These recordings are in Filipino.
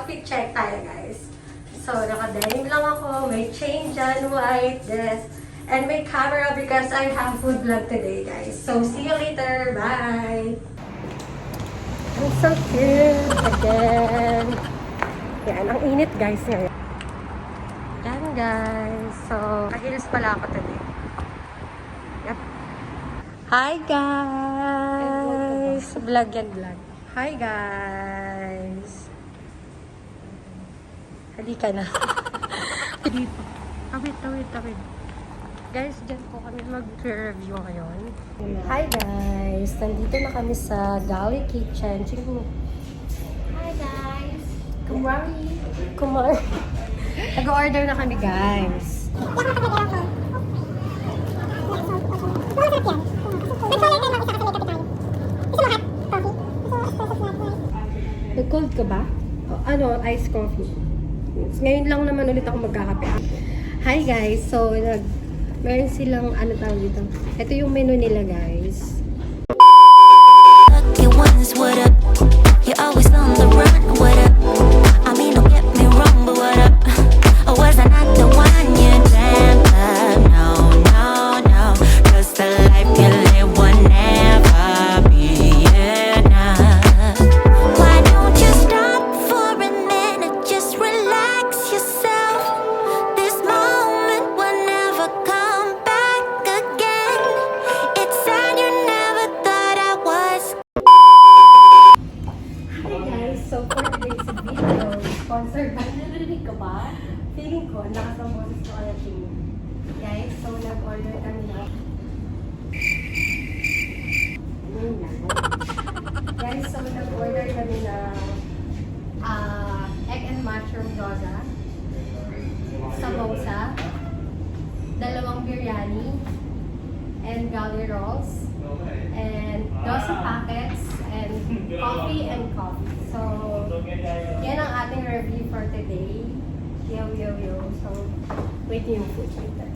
outfit check tayo, guys. So, naka-denim lang ako. May chain dyan, white, this. And may camera because I have food vlog today, guys. So, see you later. Bye! I'm so cute again. Yan, ang init, guys, ngayon. Yan, guys. So, nag-heels pala ako today. Yep. Hi, guys! Vlog yan, vlog. Hi, guys! Halika na. Dito. Tawid. Guys, dyan po kami mag-review ngayon. Hi, guys! Nandito na kami sa Galley Kitchen. Hi guys! Kumari. Nag-order na kami, guys. Nag-cold ka ba? Ano, iced coffee. Ngayon lang naman ulit ako magkakape. Hi guys, so meron silang ano tawag dito. Ito yung menu nila, guys. You always on the run, what up? I mean, don't get me wrong, but what up? Or was I not the one you dreamt of? No, cause the life you live will never be enough. Why don't you stop for a minute, just relax yourself. This moment will never come back again. It's sad you never thought I was. Hi guys, so for today's video, sponsored by Narinig ka ba? feeling ko, ang lakas ng boses ko kaya tingin. Guys, so nag-order kami na. Ayun lang. Guys, so nag-order kami na egg and mushroom dosa, samosa, dalawang biryani, and gully rolls, and dosa packets, and coffee. So, yan ang ating review for today. Yo. So, wait yung food later.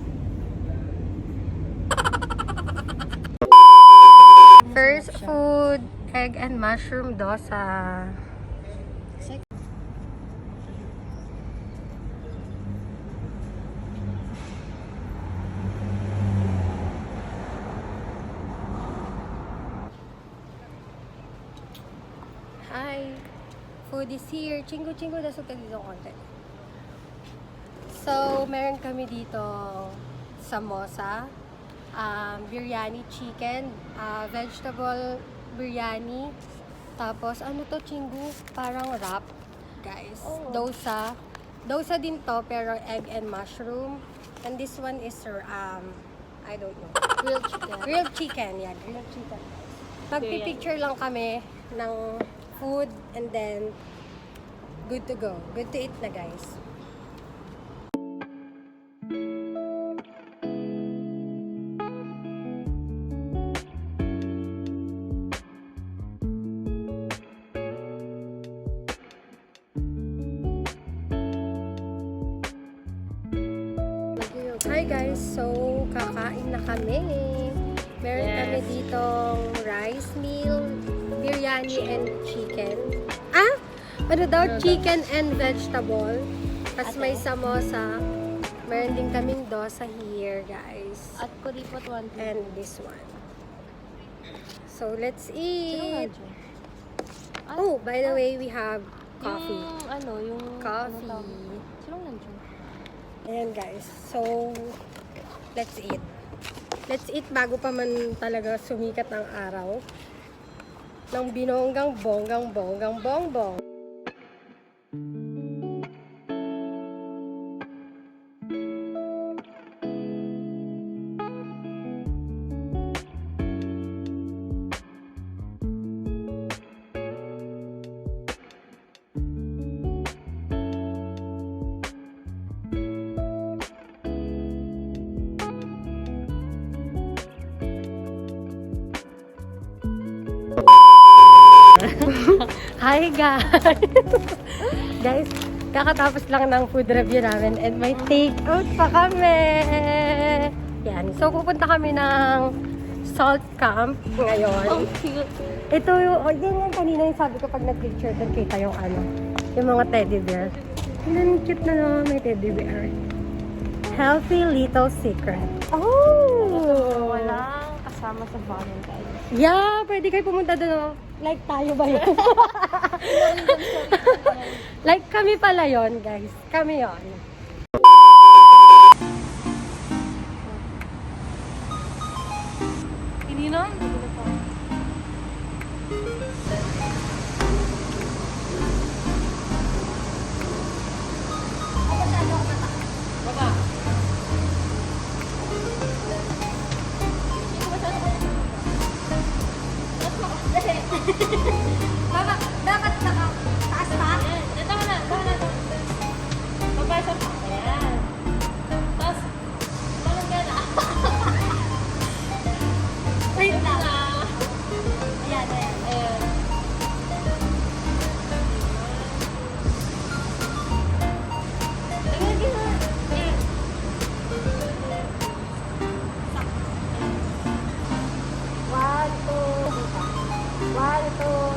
First food, egg and mushroom dosa. Hi! Food is here. Chingo, dasog ka dito konti. So, meron kami dito samosa, biryani chicken, vegetable biryani, tapos ano to, chingu? Parang wrap, guys. Dosa. Dosa din to, pero egg and mushroom. And this one is, I don't know. Grilled chicken, yeah, grilled chicken. Magpipicture lang kami ng food and then good to go. Good to eat na, guys. Hi guys, so kakain na kami. Meron kami ditong rice meal, biryani and chicken. Ano daw? Chicken and vegetable. Tapos may samosa. Meron din kaming dosa here, guys. At kuripot 1. And this one. So let's eat. Oh, by the way, we have coffee. Yung Coffee. Sinong nandiyan? Ayan guys, so let's eat. Let's eat bago pa man talaga sumikat ang araw. Ng binonggang bongbong. Hi guys! Guys, kakatapos lang ng food review namin and may take-out pa kami! Yan. So, pupunta kami ng salt camp ngayon. Oh, cute. Ito yung, yan kanina yung sabi ko pag nag-picture doon kita yung ano. Yung mga teddy bear. Ang cute na naman may teddy bear. Healthy Little Secret. Oh! Walang kasama sa Valentine's. Yeah, pwede kayo pumunta doon. Like tayo ba yun? Like kami pala yon, guys. Kami yon. Ininom? Baba. Mama, dapat taas pa? Ito mo na. Papasok. Ayan. Tapos, tulog ka na. Wait lang. Ayan. Ayan. Tingnan ka na. Ayan. One, two. One, two.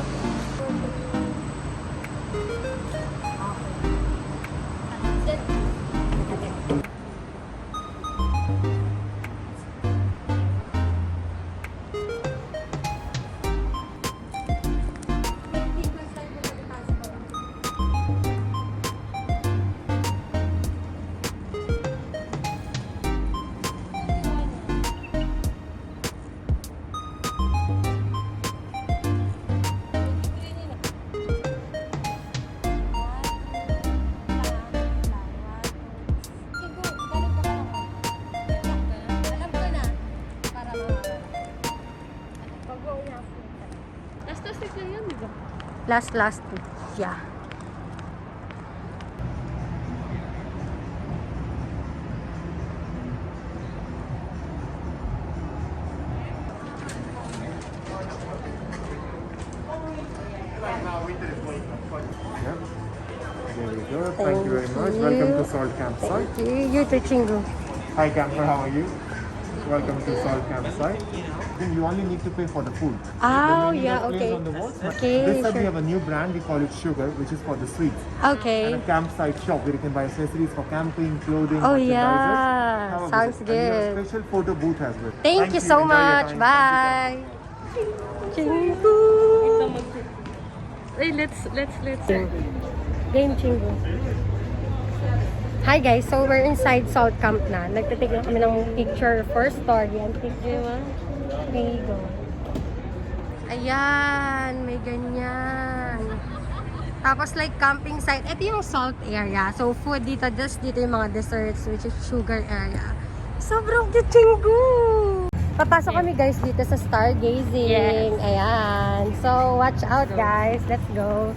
Last lang yun, di ba? Last. Yeah. Yep. There we go. Thank you very much. Welcome to Salt Campsite. You too, Chingu. Hi camper, how are you? Welcome to Salt Campsite. Then you only need to pay for the food. Oh, Then when you yeah, get placed okay. on the walls, Okay, this time sure. we have a new brand, we call it Sugar, which is for the sweets. Okay. And a campsite shop where you can buy accessories for camping, clothing, Oh, merchandisers. yeah. Have a Sounds visit. And we have a good. special photo booth as well. Thank you so Enjoy your much. time. Bye. Chingu. Ito Ay, let's. Game Chingu. Hi guys, so we're inside Salt Camp na. Nagtitake na kami ng picture for story. And picture mo. Okay, go. Ayan, may ganyan. Tapos like camping site. Ito yung salt area. So food dito, just dito yung mga desserts, which is sugar area. Sobrang cute, Chingu! Papasok kami guys dito sa stargazing. Yes. Ayan. So watch out guys. Let's go.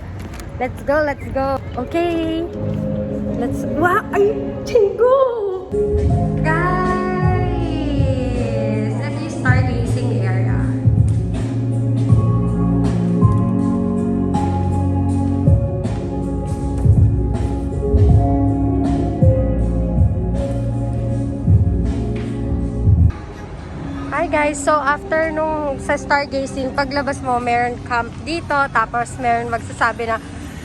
Okay. Wow! Ay! Chingu! Guys! Ito yung stargazing area. Hi guys! So after nung sa stargazing, paglabas mo, meron camp dito, tapos meron magsasabi na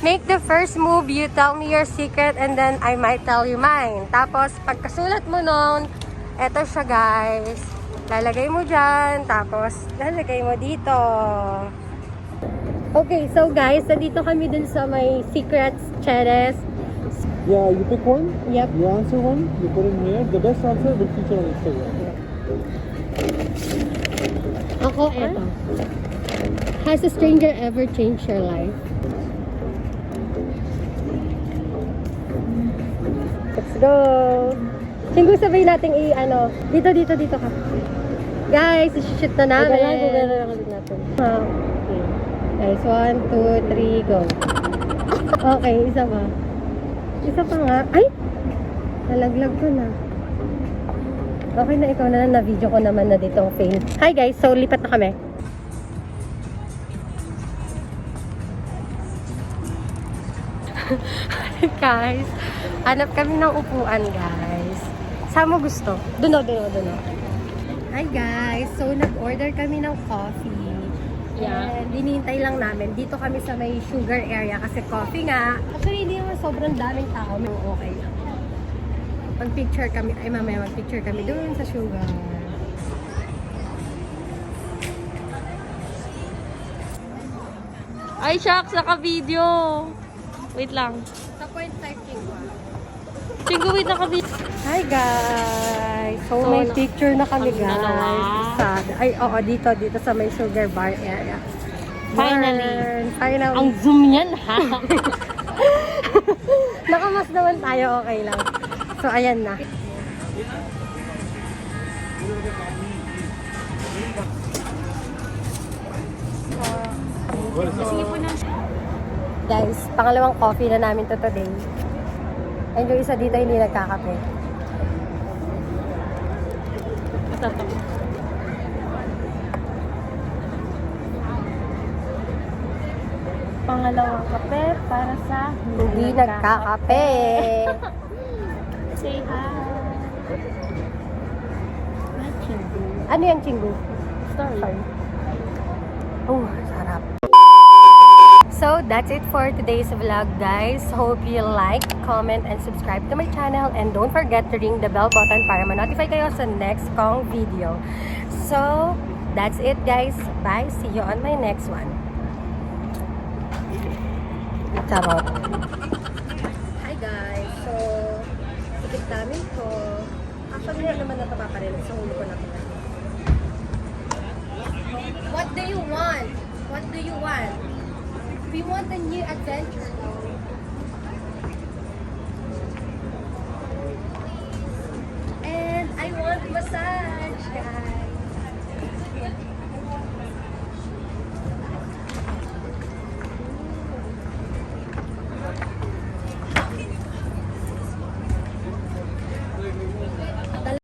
make the first move, you tell me your secret, and then I might tell you mine. Tapos, pagkasulat mo nun, eto siya guys. Lalagay mo dyan, tapos lalagay mo dito. Okay, so guys, nandito kami dun sa may secrets, cheres. Yeah, you pick one. Yep. You answer one. You put in here. The best answer will feature on Instagram. Ako, eto. Has a stranger ever changed your life? Let's go! Chingu, sabay natin dito ka. Guys, isi-shoot na namin. natin. Okay. Guys, 1, 2, 3, go. Okay, isa pa. Isa pa nga. Ay! Nalaglag ko na. Okay na, ikaw na na-video ko naman na ditong fail. Hi guys, so lipat na kami. Guys, hanap kami ng upuan guys. Saan mo gusto? Doon. Hi guys, so nag-order kami ng coffee. Yeah. And hinihintay lang namin. Dito kami sa may sugar area kasi coffee nga. Actually, hindi naman sobrang daming tao. May okay lang. Mag-picture kami. Ay, mamaya mag-picture kami doon sa sugar. Ay, shucks, naka-video. Wait lang. Sa 0.5 Chingwa. Chingo, wait, naka-video. Hi guys! So, So, may picture na kami kami guys. dalawa. Ay, oo, dito sa may sugar bar area. Finally. Yarn! Finally. Ang zoom niyan, ha? Nakamas naman tayo, okay lang. So, ayan na. Guys, pangalawang coffee na namin to today. And yung isa dito hindi nagkakape. Ito to. Pangalawang kape para sa Hindi nagkakape. Say hi. My chingo. Ano yung chingu? Sorry. Oh, sarap. So, that's it for today's vlog, guys. Hope you like, comment, and subscribe to my channel. And don't forget to ring the bell button para ma-notify kayo sa next kong video. So, that's it, guys. Bye. See you on my next one. Charot. Hi, guys. So, tikit namin to. Actually, hindi naman na ito paparinig. So, huli ko na ito. What do you want? What do you want? We want a new adventure though. And I want massage.